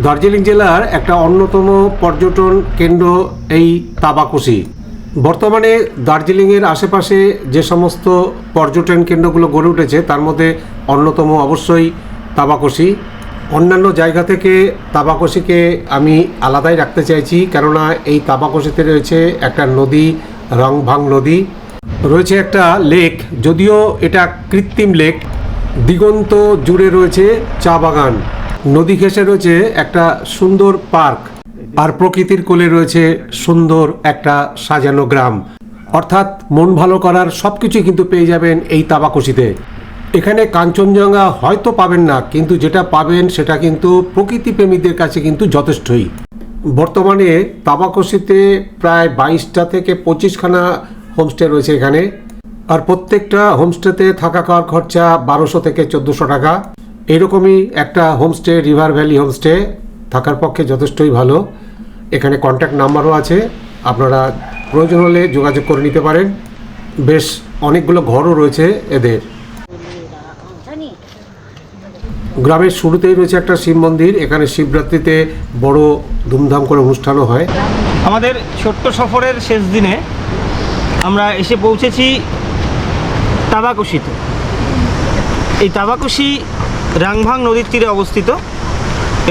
দার্জিলিং জেলার একটা অন্যতম পর্যটন কেন্দ্র এই তাবাকুশি। বর্তমানে দার্জিলিংয়ের আশেপাশে যে সমস্ত পর্যটন কেন্দ্রগুলো গড়ে উঠেছে তার মধ্যে অন্যতম অবশ্যই তাবাকুশি। অন্যান্য জায়গা থেকে তাবাকুশিকে আমি আলাদাই রাখতে চাইছি, কেননা এই তাবাকুশিতে রয়েছে একটা নদী, রংভাং নদী, রয়েছে একটা লেক, যদিও এটা কৃত্রিম লেক। দিগন্ত জুড়ে রয়েছে চা বাগান, নদী ঘেঁষে রয়েছে একটা সুন্দর পার্ক, আর প্রকৃতির কোলে রয়েছে সুন্দর একটা সাজানো গ্রাম। অর্থাৎ মন ভালো করার সব কিছুই কিন্তু পেয়ে যাবেন এই তাবাকুশিতে। এখানে কাঞ্চনজঙ্ঘা হয়তো পাবেন না, কিন্তু যেটা পাবেন সেটা কিন্তু প্রকৃতি প্রেমীদের কাছে কিন্তু যথেষ্টই। বর্তমানে তাবাকুশিতে প্রায় 22টা থেকে 25খানা হোমস্টে রয়েছে এখানে, আর প্রত্যেকটা হোমস্টেতে থাকা খাওয়ার খরচা 1200 থেকে 1400 টাকা। এরকমই একটা হোমস্টে রিভার ভ্যালি হোমস্টে থাকার পক্ষে যথেষ্টই ভালো। এখানে কন্ট্যাক্ট নাম্বারও আছে, আপনারা প্রয়োজন হলে যোগাযোগ করে নিতে পারেন। বেশ অনেকগুলো ঘরও রয়েছে এদের। গ্রামের শুরুতেই রয়েছে একটা শিব মন্দির, এখানে শিবরাত্রিতে বড় ধুমধাম করে অনুষ্ঠানও হয়। আমাদের ছোট্ট সফরের শেষ দিনে আমরা এসে পৌঁছেছি তাবাকুশিতে। এই তাবাকুশি রাংভাং নদীর তীরে অবস্থিত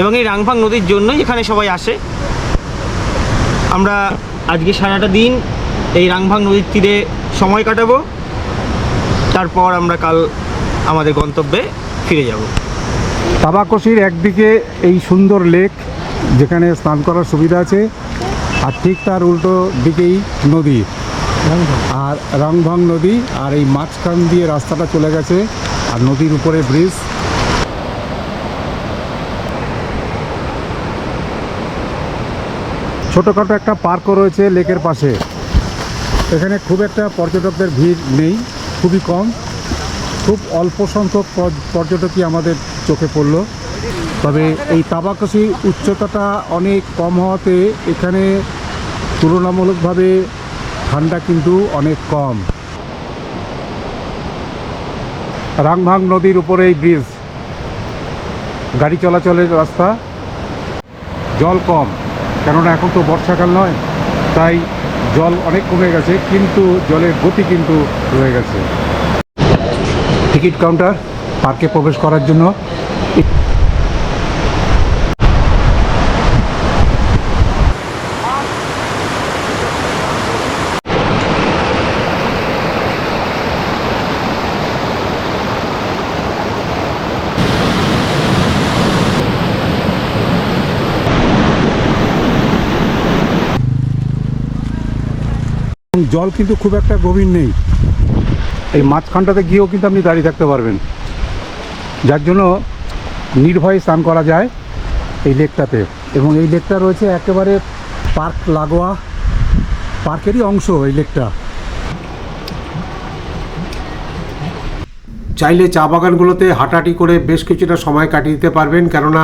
এবং এই রাংভাং নদীর জন্যই এখানে সবাই আসে। আমরা আজকে সারাটা দিন এই রাংভাং নদীর তীরে সময় কাটাবো, তারপর আমরা কাল আমাদের গন্তব্যে ফিরে যাব। তাবাকুশির একদিকে এই সুন্দর লেক যেখানে স্নান করার সুবিধা আছে, আর ঠিক তার উল্টো দিকেই নদী, আর রংভাং নদী, আর এই মাঝখান দিয়ে রাস্তাটা চলে গেছে, আর নদীর উপরে ব্রিজ। ছোটোখাটো একটা পার্কও রয়েছে লেকের পাশে। এখানে খুব একটা পর্যটকদের ভিড় নেই, খুবই কম, খুব অল্প সংখ্যক পর্যটকই আমাদের চোখে পড়ল। তবে এই তাবাকুশি উচ্চতাটা অনেক কম হওয়াতে এখানে তুলনামূলকভাবে ঠান্ডা কিন্তু অনেক কম। রাংভাং নদীর উপরে এই ব্রিজ, গাড়ি চলাচলের রাস্তা। জল কম, কেননা এখন তো বর্ষাকাল নয়, তাই জল অনেক কমে গেছে, কিন্তু জলের গতি কিন্তু রয়ে গেছে। টিকিট কাউন্টার পার্কে প্রবেশ করার জন্য। জল কিন্তু খুব একটা গভীর নেই, এই মাঝখানটাতে গিয়েও কিন্তু আপনি দাঁড়িয়ে থাকতে পারবেন, যার জন্য নির্ভয়ে স্নান করা যায় এই লেকটাতে। এবং এই লেকটা রয়েছে একেবারে পার্ক লাগোয়া, পার্কেরই অংশ এই লেকটা। চাইলে চা বাগানগুলোতে হাঁটাহাঁটি করে বেশ কিছুটা সময় কাটিয়ে দিতে পারবেন, কেননা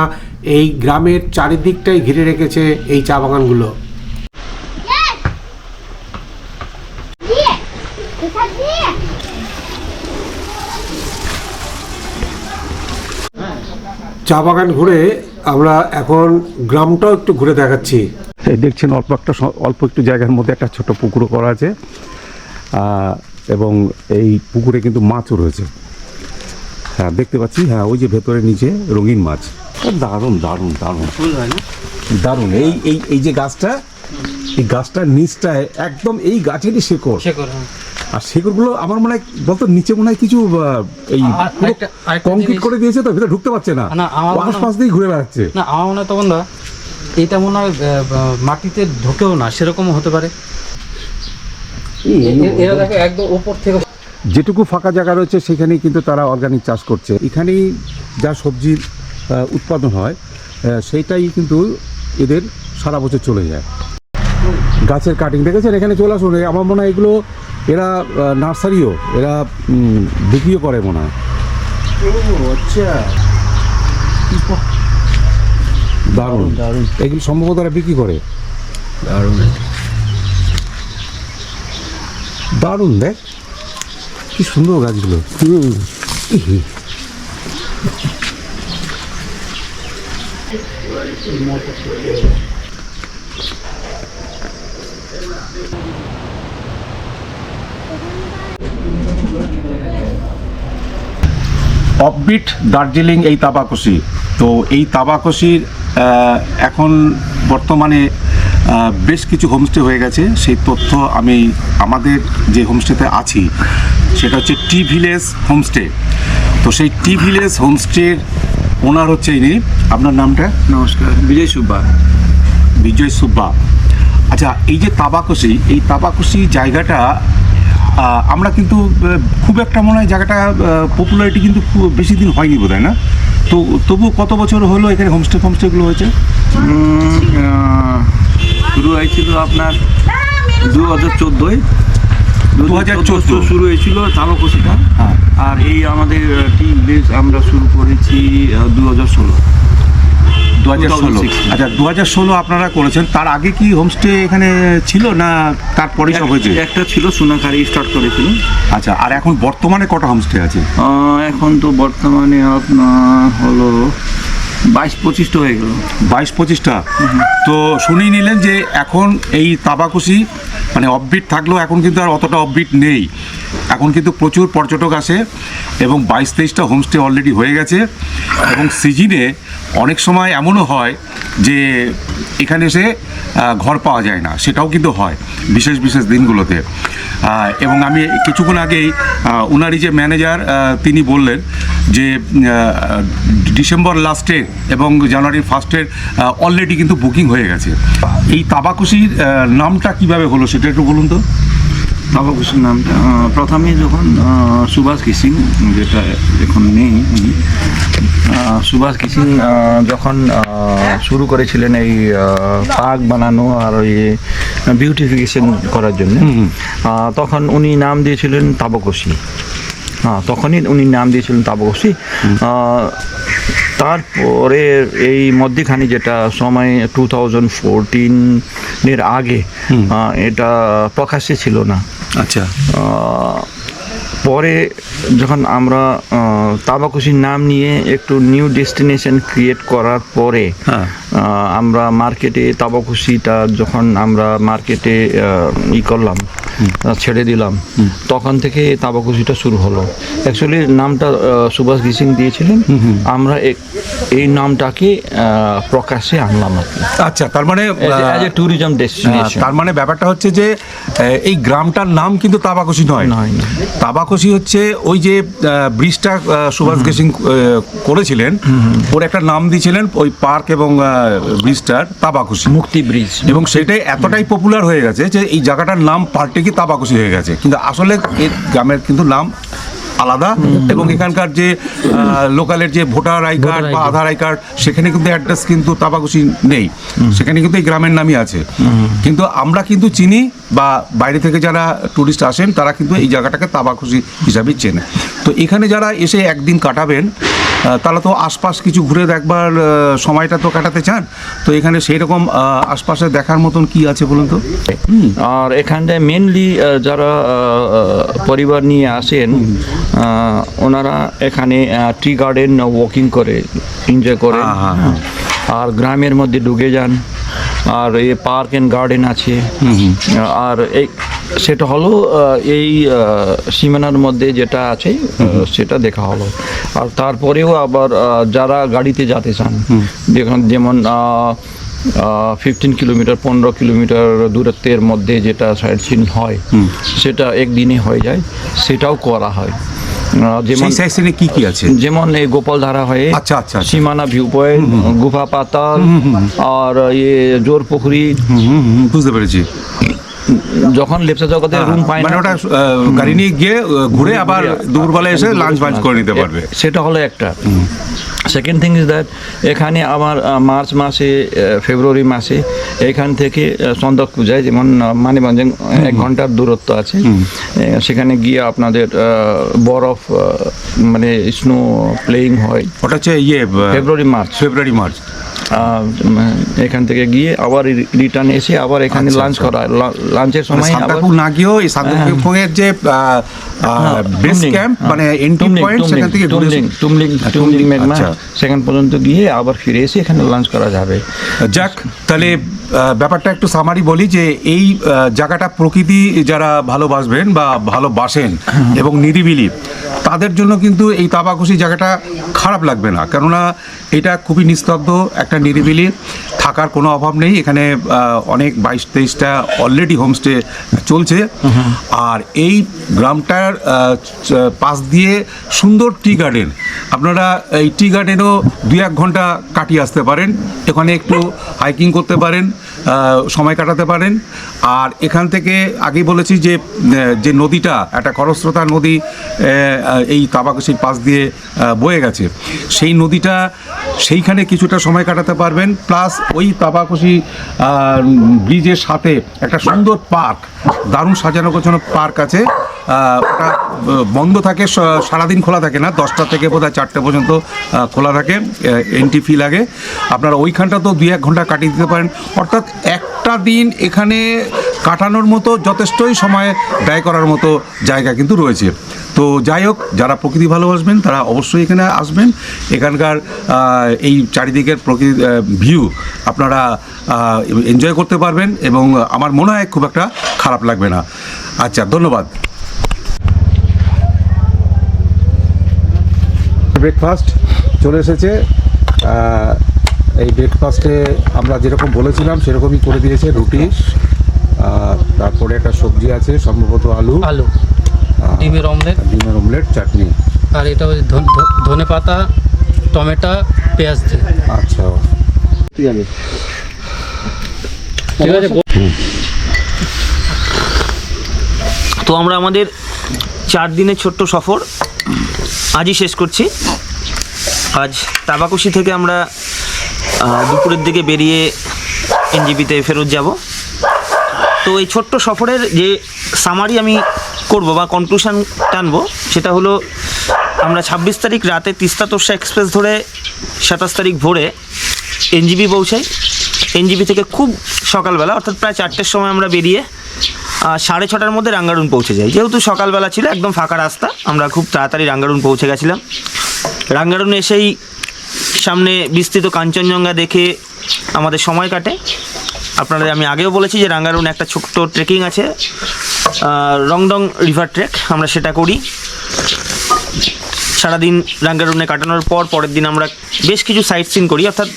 এই গ্রামের চারিদিকটাই ঘিরে রেখেছে এই চা বাগানগুলো। চা বাগান ঘুরে আমরা এখন গ্রামটাও একটু ঘুরে দেখাচ্ছি। এই দেখছেন অল্প একটু জায়গার মধ্যে একটা ছোট পুকুরও করা আছে, এবং এই পুকুরে কিন্তু মাছও রয়েছে। হ্যাঁ, দেখতে পাচ্ছি, হ্যাঁ, ওই যে ভেতরে নিচে রঙিন মাছ। দারুণ দারুণ দারুণ দারুণ। এই এই এই যে গাছটা, এই গাছটার নিচটায় একদম এই গাছেরই শেকড়, আর শেকড়গুলো আমার মনে হয় বলতো নিচে মনে হয় কিছু এই কংক্রিট করে দিয়েছে, তো ভিতরে ঢুকতে পারছে না, আশপাশ দিয়ে ঘুরে বেড়াচ্ছে। না, আমার মনে হয় তখন দা এইটা মনে হয় মাটিতে ঢোকেও না, সেরকমও হতে পারে। এরা দেখো একদম উপর থেকে যেটুকু ফাঁকা জায়গা রয়েছে সেখানেই কিন্তু তারা অর্গানিক চাষ করছে। এখানেই যা সবজির উৎপাদন হয় সেইটাই কিন্তু এদের সারা বছর চলে যায়। গাছের কাটিং দেখেছেন, এখানে চলে আসুন। আমার মনে হয় এগুলো এরা নার্সারিও, এরা বিক্রিও করে মনে হয়। আচ্ছা, দারুণ দারুণ, এগুলো সম্ভবত এরা বিক্রি করে। দারুণ দারুণ, দেখ কি সুন্দর গাছগুলো। অফবিট দার্জিলিং এই তাবাকসি, তো এই তাবাকসির এখন বর্তমানে বেশ কিছু হোমস্টে হয়ে গেছে। সেই তথ্য আমি আমাদের যে হোমস্টেতে আছি সেটা হচ্ছে টি ভিলেজ হোমস্টে। তো সেই টি ভিলেজ হোমস্টের ওনার হচ্ছে ইনি, আপনার নামটা? নমস্কার, বিজয় সুব্বা। বিজয় সুব্বা। আচ্ছা, এই যে তাবাকসি, এই তাবাকসি জায়গাটা আমরা কিন্তু খুব একটা মনে হয় জায়গাটা পপুলারিটি কিন্তু খুব বেশি দিন হয়নি বোধ হয়, না? তো তবু কত বছর হলো এখানে হোমস্টেগুলো হয়েছে? শুরু হয়েছিল আপনার 2014-য়। 2014 শুরু হয়েছিল তাবাকসিটা। হ্যাঁ। আর এই আমাদের টি ভিলেজ আমরা শুরু করেছি 2016। 2016। আচ্ছা, 2016 আপনারা করেছেন। তার আগে কি হোমস্টে এখানে ছিল, না তারপরে সব হয়েছে? একটা ছিল, সোনাখারি স্টার্ট করেছিল। আচ্ছা, আর এখন বর্তমানে কটা হোমস্টে আছে? এখন তো বর্তমানে আপনার হলো 22-25টা হয়ে গেল। 22-25টা। তো শুনেই নিলেন যে এখন এই তাবাকসি মানে অফবিট থাকলেও এখন কিন্তু আর অতটা অফবিট নেই। এখন কিন্তু প্রচুর পর্যটক আসে এবং 22-23টা হোমস্টে অলরেডি হয়ে গেছে। এবং সিজনে অনেক সময় এমনও হয় যে এখানে এসে ঘর পাওয়া যায় না, সেটাও কিন্তু হয় বিশেষ বিশেষ দিনগুলোতে। এবং আমি কিছুক্ষণ আগেই উনারই যে ম্যানেজার তিনি বললেন যে ডিসেম্বর লাস্টে এবং জানুয়ারি ফার্স্টের অলরেডি কিন্তু বুকিং হয়ে গেছে। এই তাবাকসির নামটা কিভাবে হলো সেটা একটু বলুন তো। তাবাকসির নামটা প্রথমে যখন সুভাষ কিসিং, যেটা এখন নেই, সুভাষ কিসিং যখন শুরু করেছিলেন এই পার্ক বানানো আর ওই বিউটিফিকেশন করার জন্য, তখন উনি নাম দিয়েছিলেন তাবাকসি। তখনই উনি নাম দিয়েছিলেন তাবাকসি। তারপরে এই মধ্যখানে যেটা সময় 2014-এর আগে এটা প্রকাশ্যে ছিল না। আচ্ছা, পরে যখন আমরা তাবাকসির নাম নিয়ে একটু নিউ ডেস্টিনেশন ক্রিয়েট করার পরে আমরা মার্কেটে তাবাকসিটা যখন আমরা মার্কেটে করলাম, ছেড়ে দিলাম, তখন থেকে তাবাকসিটা শুরু হলো। অ্যাকচুয়ালি নামটা সুভাষ গিসিং দিয়েছিলেন, আমরা এই নামটাকে প্রকাশ্যে আনলাম আর কি। আচ্ছা, তার মানে অ্যাজ এ ট্যুরিজম ডেস্টিনেশন। তার মানে ব্যাপারটা হচ্ছে যে এই গ্রামটার নাম কিন্তু তাবাকসি নয়। তাবাকসি হচ্ছে ওই যে ব্রিজটা সুভাষ গিসিং করেছিলেন, ওর একটা নাম দিয়েছিলেন ওই পার্ক এবং ব্রিজটার, তাবাকসি মুক্তি ব্রিজ। এবং এবং সেটাই এতটাই পপুলার হয়ে গেছে যে এই জায়গাটার নাম পাল্টে কি তাবাকসি হয়ে গেছে, কিন্তু আসলে এই গ্রামের কিন্তু নাম আলাদা। এবং এখানকার যে লোকালের যে ভোটার আই কার্ড বা আধার আই কার্ড, সেখানে কিন্তু অ্যাড্রেস কিন্তু তাবাকসি নেই, সেখানে কিন্তু এই গ্রামের নামই আছে। কিন্তু আমরা কিন্তু চিনি, বা বাইরে থেকে যারা টুরিস্ট আসেন তারা কিন্তু এই জায়গাটাকে তাবাকসি হিসাবেই চেনে। তো এখানে যারা এসে একদিন কাটাবেন তারা তো আশপাশ কিছু ঘুরে দেখবার সময়টা তো কাটাতে চান। তো এখানে সেই রকম আশপাশে দেখার মতন কি আছে বলুন তো। আর এখানটায় মেনলি যারা পরিবার নিয়ে আসেন, ওনারা এখানে টি গার্ডেন ওয়াকিং করে এনজয় করে, আর গ্রামের মধ্যে ঢুকে যান। আর এই পার্ক অ্যান্ড গার্ডেন আছে। আর এই সেটা হলো এই সীমানার মধ্যে যেটা আছে সেটা দেখা হলো। আর তারপরেও আবার যারা গাড়িতে যেতে চান, যেমন 15 কিলোমিটার 15 কিলোমিটার দূরত্বের মধ্যে যেটা সাইট সিন হয়, সেটা একদিনে হয়ে যায়, সেটাও করা হয়। যেমন কি কি আছে, যেমন এই গোপালধারা হয়ে, আচ্ছা আচ্ছা, সীমানা ভিউ পয়েন্ট, গুফা পাতাল, আর জোর পুকুরি। বুঝতে পেরেছি। যখন লেপসা জগতে রুম পায় না, মানে ওটা গাড়ি নিয়ে গিয়ে ঘুরে আবার দুপুরবেলা এসে লাঞ্চ বাঞ্চ করে নিতে পারবে, সেটা হলো একটা। সেকেন্ড থিং ইজ দ্যাট এখানে আমার মার্চ মাসে, ফেব্রুয়ারি মাসে এখান থেকে সন্দক পূজায়, যেমন মানিগঞ্জে 1 ঘন্টার দূরত্ব আছে, সেখানে গিয়ে আপনাদের বরফ মানে স্নো প্লেইং হয়। ওটা হচ্ছে ফেব্রুয়ারি মার্চ। এখান থেকে গিয়ে আবার রিটার্ন এসে আবার এখানে আচ্ছা, লাঞ্চ আচ্ছা। করা লাঞ্চের সময় আবার সান্তাকুক না গিয়েও এই সান্তাকুকের যে বেস ক্যাম্প মানে এন্ট্রি পয়েন্ট সেখান থেকে ঘুরে টুমলিং ম্যাগমা আচ্ছা। সেখান পর্যন্ত গিয়ে আবার ফিরে এসে এখানে লাঞ্চ করা যাবে। যাক, তাহলে ব্যাপারটা একটু সামারি বলি যে এই জায়গাটা প্রকৃতি যারা ভালোবাসবেন বা ভালোবাসেন এবং নিরিবিলি তাদের জন্য কিন্তু এই তাবাকুশি জায়গাটা খারাপ লাগবে না, কেননা এটা খুবই নিস্তব্ধ একটা নিরিবিলি, থাকার কোনো অভাব নেই। এখানে অনেক 22-23টা অলরেডি হোমস্টে চলছে। আর এই গ্রামটার পাশ দিয়ে সুন্দর টি গার্ডেন, আপনারা এই টি গার্ডেনও 2-1 ঘন্টা কাটিয়ে আসতে পারেন, এখানে একটু হাইকিং করতে পারেন, সময় কাটাতে পারেন। আর এখান থেকে আগেই বলেছি যে যে নদীটা একটা খরস্রোতা নদী এই তাবাকুশির পাশ দিয়ে বয়ে গেছে, সেই নদীটা সেইখানে কিছুটা সময় কাটাতে পারবেন। প্লাস ওই তাবাকুশি ব্রিজের সাথে একটা সুন্দর পার্ক, দারুণ সাজানো গোছানো পার্ক আছে। ওটা বন্ধ থাকে, সারাদিন খোলা থাকে না, 10টা থেকে বোধহয় 4টে পর্যন্ত খোলা থাকে, এন্ট্রি ফি লাগে। আপনারা ওইখানটা তো 2-1 ঘন্টা কাটিয়ে দিতে পারেন। অর্থাৎ একটা দিন এখানে কাটানোর মতো যথেষ্টই সময় ব্যয় করার মতো জায়গা কিন্তু রয়েছে। তো যাই হোক, যারা প্রকৃতি ভালোবাসবেন তারা অবশ্যই এখানে আসবেন। এখানকার এই চারিদিকের প্রকৃতি ভিউ আপনারা এনজয় করতে পারবেন এবং আমার মনে হয় খুব একটা খারাপ লাগবে না। আচ্ছা, ধন্যবাদ। ব্রেকফাস্ট চলে এসেছে। এই ব্রেকফাস্টে আমরা যেরকম বলেছিলাম সেরকমই করে দিয়েছে, রুটি, তারপরে একটা সবজি আছে সম্ভবত আলু, ডিমের অমলেট, চাটনি, আর এটা হচ্ছে ধনে পাতা, টমেটো, পেঁয়াজ দিয়ে। আচ্ছা, ঠিক আছে। তো আমরা আমাদের 4 দিনের ছোট্ট সফর আজই শেষ করছি। আজ তাবাকুশি থেকে আমরা দুপুরের দিকে বেরিয়ে এনজিপিতে ফেরত যাব। তো এই ছোট্ট সফরের যে সামারি আমি করব বা কনক্লুশন টানবো সেটা হলো, আমরা 26 তারিখ রাতে তিস্তা তোর্ষা এক্সপ্রেস ধরে 27 তারিখ ভোরে এনজিপি পৌঁছাই। এনজিপি থেকে খুব সকালবেলা অর্থাৎ প্রায় 4টের সময় আমরা বেরিয়ে 6:30টার মধ্যে রাঙ্গারুন পৌঁছে যাই। যেহেতু সকালবেলা ছিল, একদম ফাঁকা রাস্তা, আমরা খুব তাড়াতাড়ি রাঙ্গারুন পৌঁছে গেছিলাম। রাঙ্গারুনে এসেই সামনে বিস্তৃত কাঞ্চনজঙ্ঘা দেখে আমাদের সময় কাটে। আপনাদের আমি আগেও বলেছি যে রাঙ্গারুনে একটা ছোট্ট ট্রেকিং আছে, রংডং রিভার ট্রেক, আমরা সেটা করি। সারাদিন রাঙ্গারুনে কাটানোর পর পরের দিন আমরা বেশ কিছু সাইট সিন করি, অর্থাৎ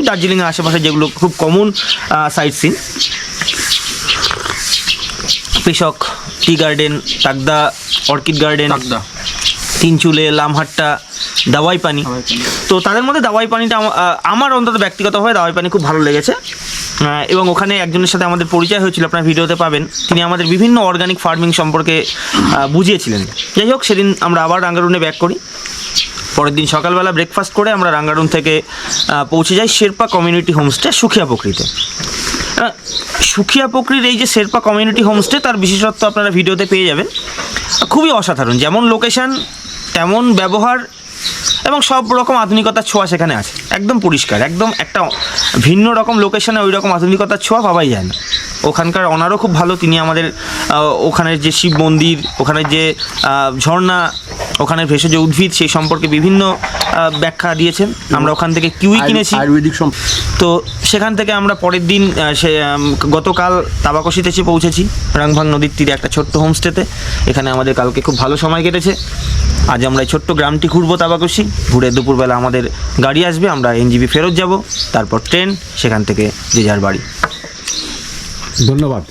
দার্জিলিংয়ের আশেপাশে যেগুলো খুব common sightseeing, Peshok, tea garden, Takdah, orchid garden, Tinchuley, Lamahatta, Dawai Pani. তো তাদের মধ্যে দাওয়াই পানিটা আমার অন্তত ব্যক্তিগতভাবে দাওয়াই পানি খুব ভালো লেগেছে। এবং ওখানে একজনের সাথে আমাদের পরিচয় হয়েছিল, আপনার ভিডিওতে পাবেন, তিনি আমাদের বিভিন্ন অর্গানিক ফার্মিং সম্পর্কে বুঝিয়েছিলেন। যাই হোক, সেদিন আমরা আবার রাঙ্গারুনে ব্যাক করি। পরের দিন সকালবেলা ব্রেকফাস্ট করে আমরা রাঙ্গারুন থেকে পৌঁছে যাই শেরপা কমিউনিটি হোমস্টে সুখিয়াপোখরিতে। সুখিয়াপোখরির এই যে শেরপা কমিউনিটি হোমস্টে, তার বিশেষত্ব আপনারা ভিডিওতে পেয়ে যাবেন। খুবই অসাধারণ, যেমন লোকেশন তেমন ব্যবহার এবং সব রকম আধুনিকতার ছোঁয়া সেখানে আছে। একদম পরিষ্কার, একদম একটা ভিন্ন রকম লোকেশনে ওই রকম আধুনিকতার ছোঁয়া পাওয়াই যায় না। ওখানকার অনারও খুব ভালো, তিনি আমাদের ওখানের যে শিব মন্দির, ওখানের যে ঝর্ণা, ওখানের ভেষজ উদ্ভিদ, সেই সম্পর্কে বিভিন্ন ব্যাখ্যা দিয়েছেন। আমরা ওখান থেকে কিউই কিনেছি আয়ুর্বেদিক। তো সেখান থেকে আমরা পরের দিন গতকাল তাবাকুশিতে এসে পৌঁছেছি, রাংভাং নদীর তীরে একটা ছোট্ট হোমস্টেতে। এখানে আমাদের কালকে খুব ভালো সময় কেটেছে। আজ আমরা এই ছোট্ট গ্রামটি ঘুরবো তাবাকুশি, ঘুরে দুপুরবেলা আমাদের গাড়ি আসবে, আমরা এনজিপি ফেরত যাব, তারপর ট্রেন, সেখান থেকে যে যার বাড়ি। ধন্যবাদ।